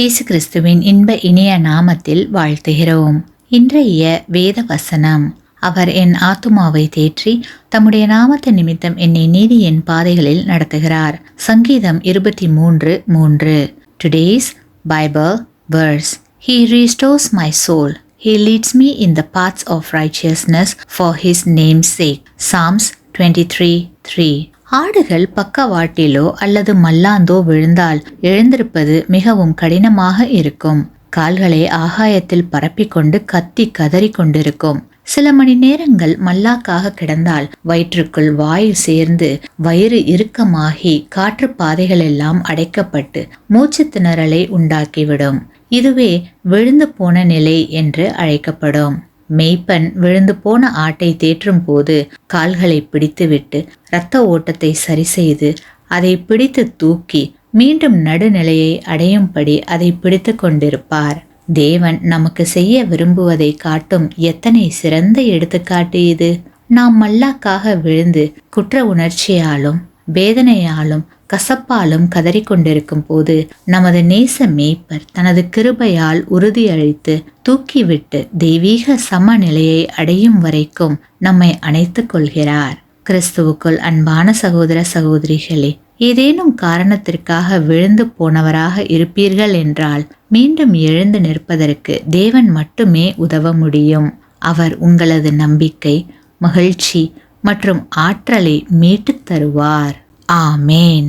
இயேசு கிறிஸ்துவின் இன்ப இனிய நாமத்தில் வாழ்த்துகிறோம். இன்றைய வேத வசனம், அவர் என் ஆத்துமாவை தேற்றி தம்முடைய நாமத்து நிமித்தம் என்னை நீதியின் பாதைகளில் நடத்துகிறார். சங்கீதம் 23:3. Today's Bible verse. He restores my soul. He leads me in the paths of righteousness for his name's sake. Psalms 23:3. ஆடுகள் பக்கவாட்டிலோ அல்லது மல்லாந்தோ விழுந்தால் எழுந்திருப்பது மிகவும் கடினமாக இருக்கும். கால்களை ஆகாயத்தில் பரப்பிக்கொண்டு கத்தி கதறி கொண்டிருக்கும். சில மணி நேரங்கள் மல்லாக்காக கிடந்தால் வயிற்றுக்குள் வாயு சேர்ந்து வயிறு இறுக்கமாகி காற்று பாதைகள் எல்லாம் அடைக்கப்பட்டு மூச்சு திணறலை உண்டாக்கிவிடும். இதுவே விழுந்து போன நிலை என்று அழைக்கப்படும். மேய்ப்பன் விழுந்து போன ஆட்டை தேற்றும் போது கால்களை பிடித்துவிட்டு இரத்த ஓட்டத்தை சரி செய்து அதை பிடித்து தூக்கி மீண்டும் நடுநிலையை அடையும்படி அதை பிடித்து கொண்டிருப்பார். தேவன் நமக்கு செய்ய விரும்புவதை காட்டும் எத்தனை சிறந்த எடுத்துக்காட்டு இது! நாம் மல்லாக்காக விழுந்து குற்ற உணர்ச்சியாலும் வேதனையாலும் கசப்பாலும் கதறிக்கொண்டிருக்கும் போது நமது நேச மேய்ப்பர் தனது கிருபையால் உறுதியளித்து தூக்கிவிட்டு தெய்வீக சமநிலையை அடையும் வரைக்கும் நம்மை அணைத்துக் கொள்கிறார். கிறிஸ்துவுக்குள் அன்பான சகோதர சகோதரிகளே, ஏதேனும் காரணத்திற்காக விழுந்து போனவராக இருப்பீர்கள் என்றால் மீண்டும் எழுந்து நிற்பதற்கு தேவன் மட்டுமே உதவ முடியும். அவர் உங்களது நம்பிக்கை, மகிழ்ச்சி மற்றும் ஆற்றலை மீட்டுத் தருவார். ஆமேன்.